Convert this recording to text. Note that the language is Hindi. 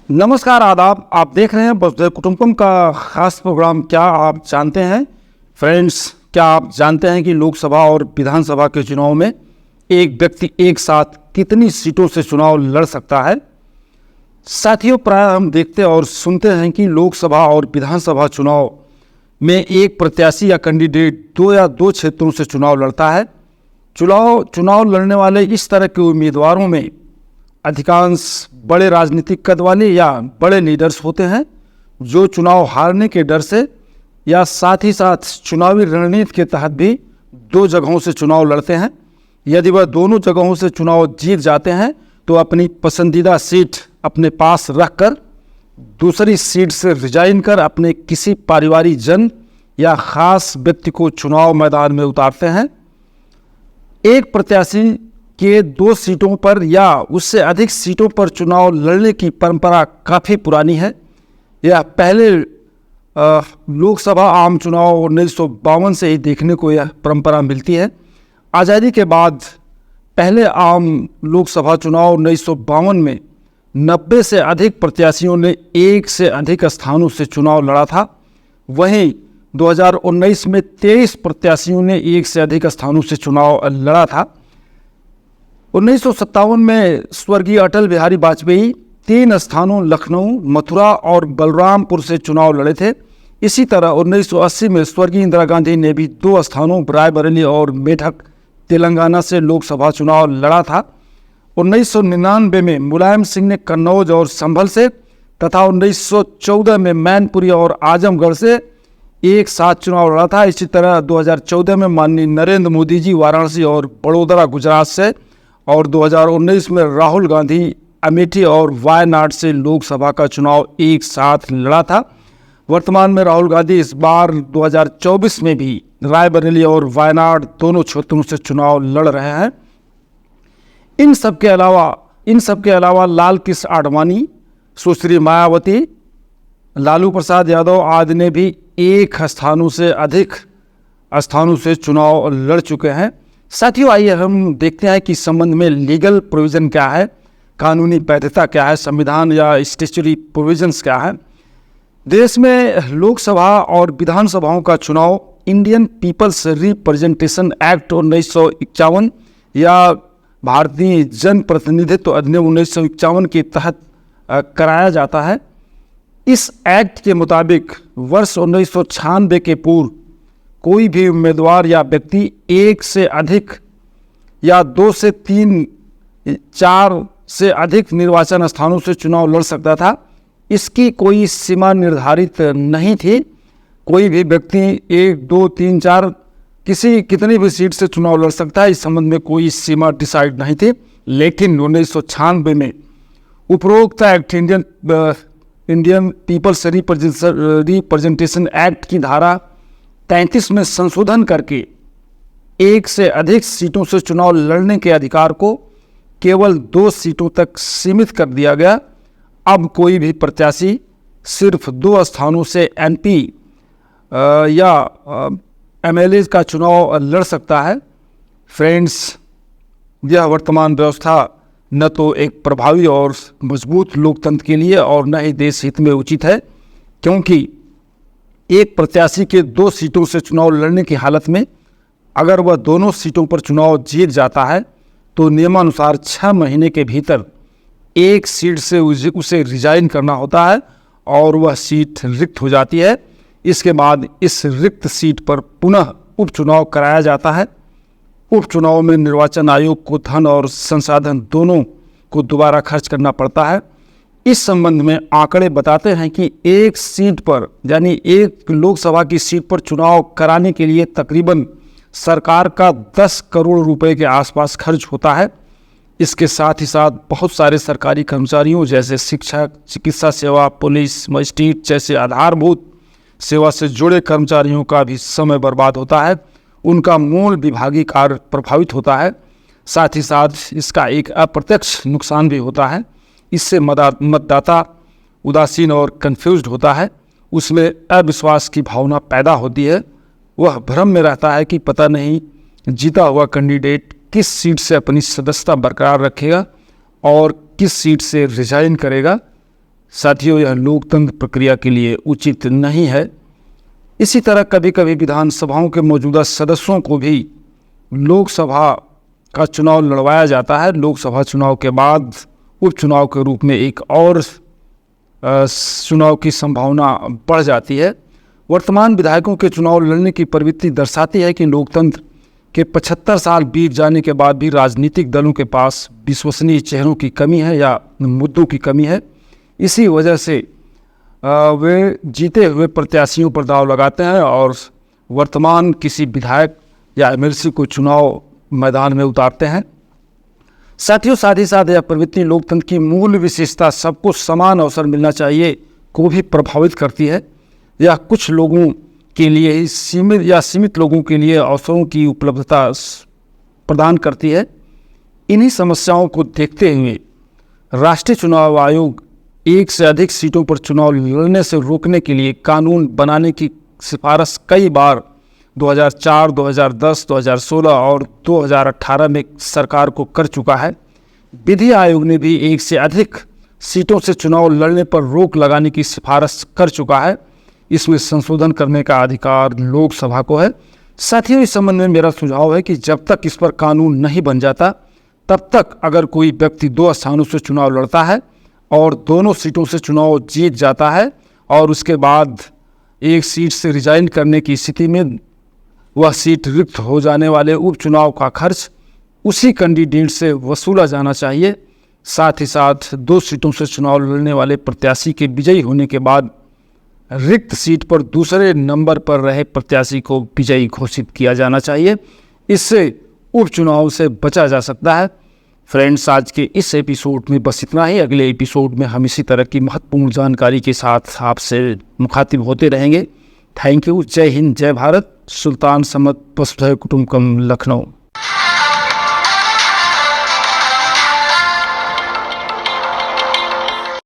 नमस्कार आदाब। आप देख रहे हैं वसुधैव कुटुंबकम का खास प्रोग्राम क्या आप जानते हैं। फ्रेंड्स, क्या आप जानते हैं कि लोकसभा और विधानसभा के चुनाव में एक व्यक्ति एक साथ कितनी सीटों से चुनाव लड़ सकता है। साथियों, प्राय हम देखते और सुनते हैं कि लोकसभा और विधानसभा चुनाव में एक प्रत्याशी या कैंडिडेट दो क्षेत्रों से चुनाव लड़ता है। चुनाव लड़ने वाले इस तरह के उम्मीदवारों में अधिकांश बड़े राजनीतिक कद वाले या बड़े लीडर्स होते हैं जो चुनाव हारने के डर से या साथ ही साथ चुनावी रणनीति के तहत भी दो जगहों से चुनाव लड़ते हैं। यदि वह दोनों जगहों से चुनाव जीत जाते हैं तो अपनी पसंदीदा सीट अपने पास रखकर दूसरी सीट से रिजाइन कर अपने किसी पारिवारिक जन या ख़ास व्यक्ति को चुनाव मैदान में उतारते हैं। एक प्रत्याशी के दो सीटों पर या उससे अधिक सीटों पर चुनाव लड़ने की परंपरा काफ़ी पुरानी है। यह पहले लोकसभा आम चुनाव 1952 से ही देखने को यह परंपरा मिलती है। आज़ादी के बाद पहले आम लोकसभा चुनाव 1952 में 90 से अधिक प्रत्याशियों ने एक से अधिक स्थानों से चुनाव लड़ा था। वहीं 2019 में 23 प्रत्याशियों ने एक से अधिक स्थानों से चुनाव लड़ा था। 1957 में स्वर्गीय अटल बिहारी वाजपेयी 3 स्थानों लखनऊ, मथुरा और बलरामपुर से चुनाव लड़े थे। इसी तरह 1980 में स्वर्गीय इंदिरा गांधी ने भी 2 स्थानों रायबरेली और मेढक तेलंगाना से लोकसभा चुनाव लड़ा था। 1999 में मुलायम सिंह ने कन्नौज और संभल से तथा 1914 में मैनपुरी और आजमगढ़ से एक साथ चुनाव लड़ा था। इसी तरह 2014 में माननीय नरेंद्र मोदी जी वाराणसी और बड़ोदरा गुजरात से और 2019 में राहुल गांधी अमेठी और वायनाड से लोकसभा का चुनाव एक साथ लड़ा था। वर्तमान में राहुल गांधी इस बार 2024 में भी रायबरेली और वायनाड दोनों क्षेत्रों से चुनाव लड़ रहे हैं। इन सब के अलावा लाल कृष्ण आडवाणी, सुश्री मायावती, लालू प्रसाद यादव आदि ने भी एक स्थानों से अधिक स्थानों से चुनाव लड़ चुके हैं। साथियों, आइए हम देखते हैं कि इस संबंध में लीगल प्रोविज़न क्या है, कानूनी वैधता क्या है, संविधान या स्टैट्यूटरी प्रोविजंस क्या है। देश में लोकसभा और विधानसभाओं का चुनाव इंडियन पीपल्स रिप्रेजेंटेशन एक्ट 1951 या भारतीय जन प्रतिनिधित्व अधिनियम 1951 के तहत कराया जाता है। इस एक्ट के मुताबिक वर्ष 1996 के पूर्व कोई भी उम्मीदवार या व्यक्ति एक से अधिक या 2 से 3, 4 से अधिक निर्वाचन स्थानों से चुनाव लड़ सकता था। इसकी कोई सीमा निर्धारित नहीं थी। कोई भी व्यक्ति 1, 2, 3, 4 कितनी भी सीट से चुनाव लड़ सकता है। इस संबंध में कोई सीमा डिसाइड नहीं थी। लेकिन 1996 में उपरोक्त act Indian peoples representation act की धारा 33 में संशोधन करके एक से अधिक सीटों से चुनाव लड़ने के अधिकार को केवल 2 सीटों तक सीमित कर दिया गया। अब कोई भी प्रत्याशी सिर्फ 2 स्थानों से एमपी या एमएलए का चुनाव लड़ सकता है। फ्रेंड्स, यह वर्तमान व्यवस्था न तो एक प्रभावी और मजबूत लोकतंत्र के लिए और न ही देश हित में उचित है, क्योंकि एक प्रत्याशी के 2 सीटों से चुनाव लड़ने की हालत में अगर वह दोनों सीटों पर चुनाव जीत जाता है तो नियमानुसार 6 महीने के भीतर एक सीट से उसे रिजाइन करना होता है और वह सीट रिक्त हो जाती है। इसके बाद इस रिक्त सीट पर पुनः उपचुनाव कराया जाता है। उपचुनाव में निर्वाचन आयोग को धन और संसाधन दोनों को दोबारा खर्च करना पड़ता है। इस संबंध में आंकड़े बताते हैं कि एक सीट पर यानी एक लोकसभा की सीट पर चुनाव कराने के लिए तकरीबन सरकार का 10 करोड़ रुपए के आसपास खर्च होता है। इसके साथ ही साथ बहुत सारे सरकारी कर्मचारियों जैसे शिक्षक, चिकित्सा सेवा, पुलिस, मजिस्ट्रेट जैसे आधारभूत सेवा से जुड़े कर्मचारियों का भी समय बर्बाद होता है। उनका मूल विभागीय कार्य प्रभावित होता है। साथ ही साथ इसका एक अप्रत्यक्ष नुकसान भी होता है। इससे मतदाता उदासीन और कन्फ्यूज्ड होता है। उसमें अविश्वास की भावना पैदा होती है। वह भ्रम में रहता है कि पता नहीं जीता हुआ कैंडिडेट किस सीट से अपनी सदस्यता बरकरार रखेगा और किस सीट से रिजाइन करेगा। साथियों, यह लोकतंत्र प्रक्रिया के लिए उचित नहीं है। इसी तरह कभी कभी विधानसभाओं के मौजूदा सदस्यों को भी लोकसभा का चुनाव लड़वाया जाता है। लोकसभा चुनाव के बाद उपचुनाव के रूप में एक और चुनाव की संभावना बढ़ जाती है। वर्तमान विधायकों के चुनाव लड़ने की प्रवृत्ति दर्शाती है कि लोकतंत्र के 75 साल बीत जाने के बाद भी राजनीतिक दलों के पास विश्वसनीय चेहरों की कमी है या मुद्दों की कमी है। इसी वजह से वे जीते हुए प्रत्याशियों पर दांव लगाते हैं और वर्तमान किसी विधायक या एमएलसी को चुनाव मैदान में उतारते हैं। साथियों, साथ ही साथ यह प्रवृत्ति लोकतंत्र की मूल विशेषता सबको समान अवसर मिलना चाहिए को भी प्रभावित करती है। यह कुछ लोगों के लिए ही सीमित लोगों के लिए अवसरों की उपलब्धता प्रदान करती है। इन्हीं समस्याओं को देखते हुए राष्ट्रीय चुनाव आयोग एक से अधिक सीटों पर चुनाव लड़ने से रोकने के लिए कानून बनाने की सिफारिश कई बार 2004, 2010, 2016 और 2018 में सरकार को कर चुका है। विधि आयोग ने भी एक से अधिक सीटों से चुनाव लड़ने पर रोक लगाने की सिफारिश कर चुका है। इसमें संशोधन करने का अधिकार लोकसभा को है। साथियों, इस संबंध में मेरा सुझाव है कि जब तक इस पर कानून नहीं बन जाता तब तक अगर कोई व्यक्ति 2 स्थानों से चुनाव लड़ता है और दोनों सीटों से चुनाव जीत जाता है और उसके बाद एक सीट से रिजाइन करने की स्थिति में वह सीट रिक्त हो जाने वाले उपचुनाव का खर्च उसी कैंडिडेट से वसूला जाना चाहिए। साथ ही साथ 2 सीटों से चुनाव लड़ने वाले प्रत्याशी के विजयी होने के बाद रिक्त सीट पर दूसरे नंबर पर रहे प्रत्याशी को विजयी घोषित किया जाना चाहिए। इससे उपचुनाव से बचा जा सकता है। फ्रेंड्स, आज के इस एपिसोड में बस इतना ही। अगले एपिसोड में हम इसी तरह की महत्वपूर्ण जानकारी के साथ आपसे मुखातिब होते रहेंगे। Thank you. जय हिंद, जय भारत। सुल्तान समद वसुधैव कुटुंबकम, लखनऊ।